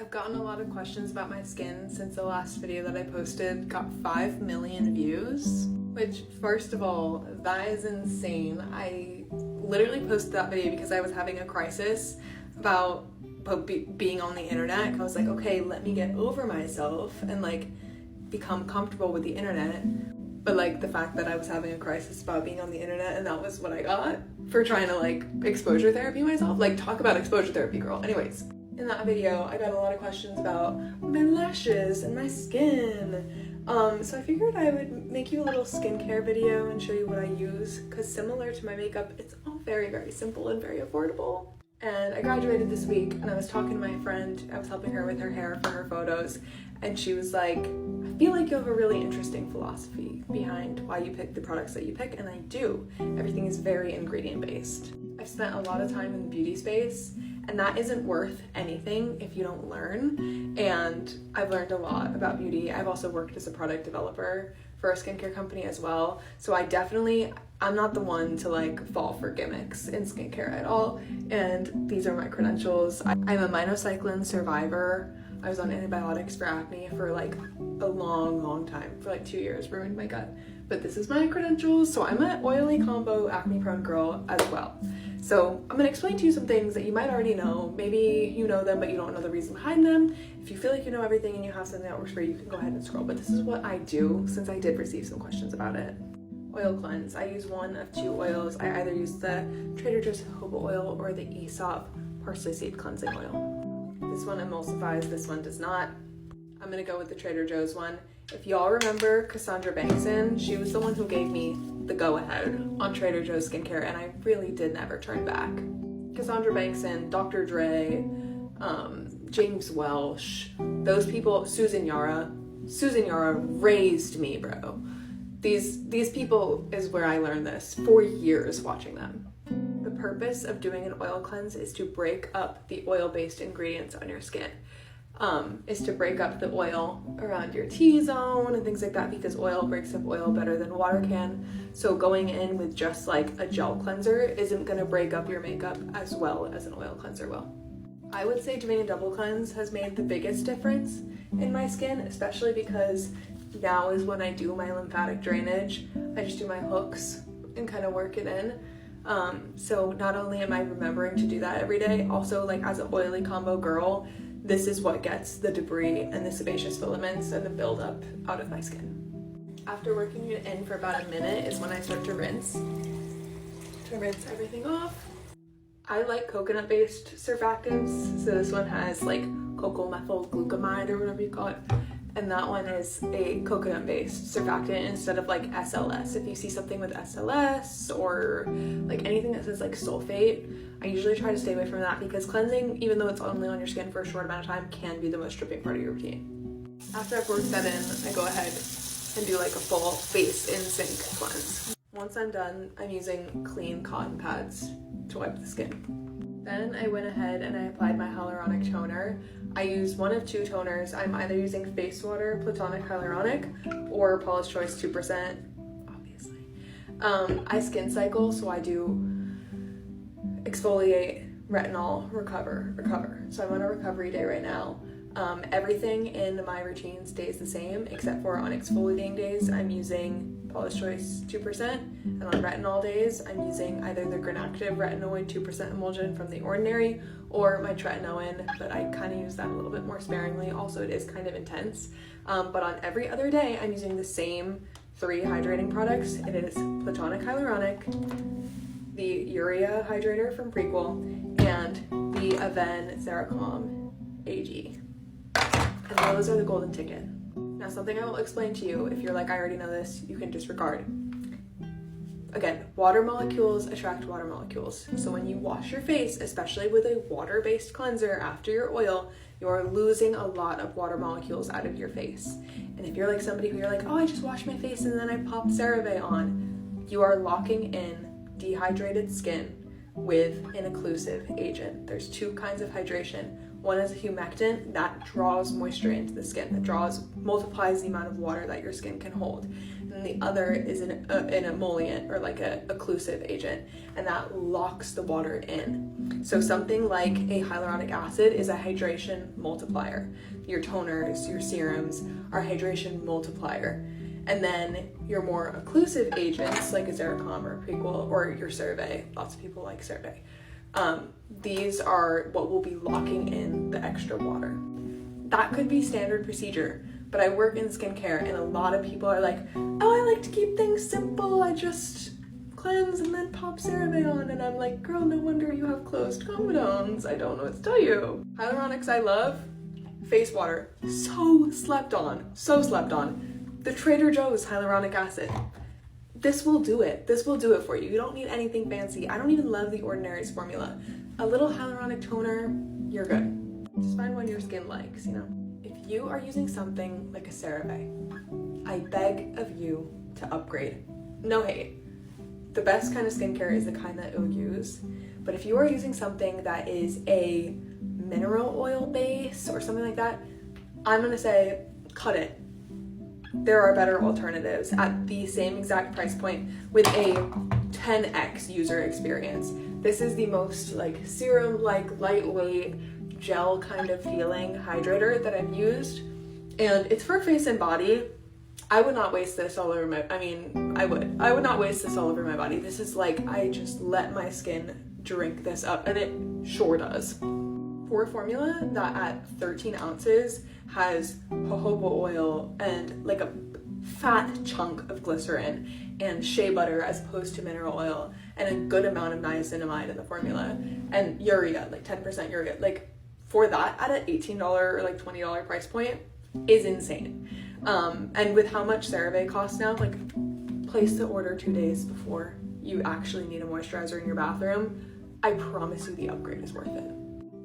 I've gotten a lot of questions about my skin since the last video that I posted got 5 million views, which, first of all, that is insane. I literally posted that video because I was having a crisis about being on the internet. I was like, okay, let me get over myself and like become comfortable with the internet. But like the fact that I was having a crisis about being on the internet, and that was what I got for trying to like exposure therapy myself. Like, talk about exposure therapy, girl. Anyways, in that video, I got a lot of questions about my lashes and my skin. So I figured I would make you a little skincare video and show you what I use, because similar to my makeup, it's all very, very simple and very affordable. And I graduated this week, and I was talking to my friend. I was helping her with her hair for her photos, and she was like, I feel like you have a really interesting philosophy behind why you pick the products that you pick, and I do. Everything is very ingredient based. I've spent a lot of time in the beauty space, and that isn't worth anything if you don't learn. And I've learned a lot about beauty. I've also worked as a product developer for a skincare company as well. So I'm not the one to like fall for gimmicks in skincare at all. And these are my credentials. I'm a minocycline survivor. I was on antibiotics for acne for like a long time, for like 2 years, ruined my gut. But this is my credentials. So I'm an oily combo acne prone girl as well. So I'm gonna explain to you some things that you might already know. Maybe you know them, but you don't know the reason behind them. If you feel like you know everything and you have something that works for you, you can go ahead and scroll. But this is what I do, since I did receive some questions about it. Oil cleanse. I use one of two oils. I either use the Trader Joe's jojoba oil or the Aesop parsley seed cleansing oil. This one emulsifies, this one does not. I'm gonna go with the Trader Joe's one. If y'all remember Cassandra Bankson, she was the one who gave me the go-ahead on Trader Joe's skincare, and I really did never turn back. Cassandra Bankson, Dr. Dre, James Welsh, those people, Susan Yara raised me, bro. These people is where I learned this, for years watching them. The purpose of doing an oil cleanse is to break up the oil-based ingredients on your skin. Is to break up the oil around your T-zone and things like that, because oil breaks up oil better than water can. So going in with just like a gel cleanser isn't gonna break up your makeup as well as an oil cleanser will. I would say doing a double cleanse has made the biggest difference in my skin, especially because now is when I do my lymphatic drainage. I just do my hooks and kind of work it in. So not only am I remembering to do that every day, also like as an oily combo girl, this is what gets the debris and the sebaceous filaments and the buildup out of my skin. After working it in for about a minute is when I start to rinse everything off. I like coconut-based surfactants, so this one has like cocoa methyl glucamide or whatever you call it, and that one is a coconut-based surfactant instead of like SLS. If you see something with SLS or like anything that says like sulfate, I usually try to stay away from that, because cleansing, even though it's only on your skin for a short amount of time, can be the most dripping part of your routine. After I've worked that in, I go ahead and do like a full face in sink cleanse. Once I'm done, I'm using clean cotton pads to wipe the skin. Then I went ahead and I applied my hyaluronic toner. I use one of two toners. I'm either using Face Water Platonic Hyaluronic or Paula's Choice 2%, obviously. I skin cycle, so I do exfoliate, retinol, recover. So I'm on a recovery day right now. Everything in my routine stays the same, except for on exfoliating days, I'm using Paula's Choice 2%, and on retinol days, I'm using either the Granactive Retinoid 2% emulsion from The Ordinary or my tretinoin, but I kind of use that a little bit more sparingly. Also, it is kind of intense. But on every other day, I'm using the same 3 hydrating products. It is Platonic Hyaluronic, the Urea Hydrator from Prequel, and the Aven Xeracom AG. And those are the golden ticket. Now, something I will explain to you, if you're like, I already know this, you can disregard. Again, water molecules attract water molecules. So when you wash your face, especially with a water-based cleanser after your oil, you're losing a lot of water molecules out of your face. And if you're like somebody who you're like, oh, I just washed my face and then I popped CeraVe on, you are locking in dehydrated skin with an occlusive agent. There's 2 kinds of hydration. One is a humectant that draws moisture into the skin, that multiplies the amount of water that your skin can hold. And the other is an emollient, or like a occlusive agent, and that locks the water in. So something like a hyaluronic acid is a hydration multiplier. Your toners, your serums are hydration multiplier. And then your more occlusive agents like a Xericom or Prequel or your CeraVe, lots of people like CeraVe. These are what will be locking in the extra water. That could be standard procedure, but I work in skincare and a lot of people are like, oh, I like to keep things simple. I just cleanse and then pop CeraVe on. And I'm like, girl, no wonder you have closed comedones. I don't know what to tell you. Hyaluronics I love. Face water, so slept on. The Trader Joe's hyaluronic acid. This will do it. This will do it for you. You don't need anything fancy. I don't even love the Ordinary's formula. A little hyaluronic toner, you're good. Just find one your skin likes, you know? If you are using something like a CeraVe, I beg of you to upgrade. No hate. The best kind of skincare is the kind that you'll use. But if you are using something that is a mineral oil base or something like that, I'm gonna say cut it. There are better alternatives at the same exact price point with a 10x user experience. This is the most like serum-like lightweight gel kind of feeling hydrator that I've used, and it's for face and body. I would not waste this all over my, I would not waste this all over my body. This is like, I just let my skin drink this up, and it sure does. For a formula that at 13 ounces has jojoba oil and like a fat chunk of glycerin and shea butter as opposed to mineral oil, and a good amount of niacinamide in the formula, and urea, like 10% urea, like for that at an $18 or like $20 price point is insane. And with how much CeraVe costs now, like place the order 2 days before you actually need a moisturizer in your bathroom. I promise you the upgrade is worth it.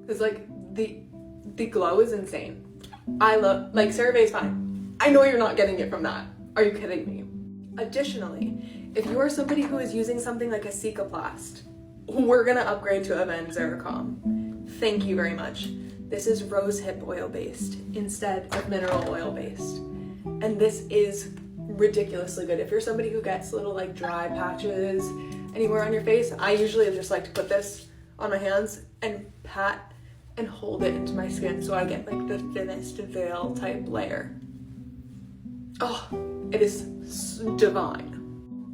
Because like the glow is insane. I love, like CeraVe is fine. I know you're not getting it from that. Are you kidding me? Additionally, if you are somebody who is using something like a Cicaplast, we're gonna upgrade to Avène Xericom. Thank you very much. This is rosehip oil based instead of mineral oil based. And this is ridiculously good. If you're somebody who gets little like dry patches anywhere on your face, I usually just like to put this on my hands and pat and hold it into my skin so I get like the thinnest veil type layer. Oh, it is divine.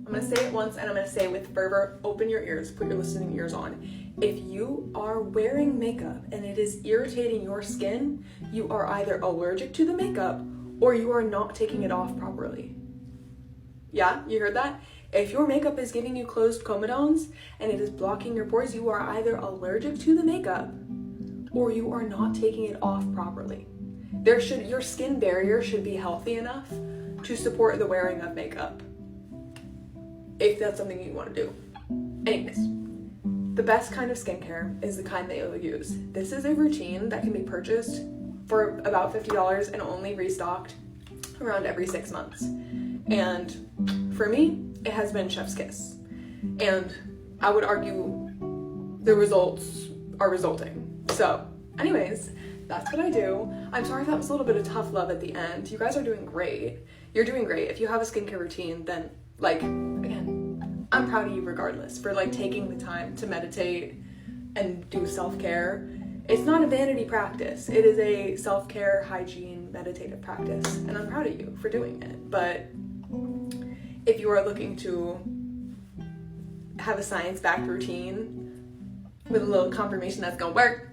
I'm gonna say it once and I'm gonna say it with fervor. Open your ears, put your listening ears on. If you are wearing makeup and it is irritating your skin, you are either allergic to the makeup or you are not taking it off properly. Yeah, you heard that? If your makeup is giving you closed comedones and it is blocking your pores, you are either allergic to the makeup or you are not taking it off properly. Your skin barrier should be healthy enough to support the wearing of makeup, if that's something you want to do. Anyways, the best kind of skincare is the kind that you'll use. This is a routine that can be purchased for about $50 and only restocked around every 6 months. And for me, it has been chef's kiss. And I would argue the results are resulting. So anyways, that's what I do. I'm sorry if that was a little bit of tough love at the end. You guys are doing great. You're doing great. If you have a skincare routine, then like, again, I'm proud of you regardless for like taking the time to meditate and do self-care. It's not a vanity practice. It is a self-care, hygiene, meditative practice. And I'm proud of you for doing it. But if you are looking to have a science-backed routine with a little confirmation that's gonna work,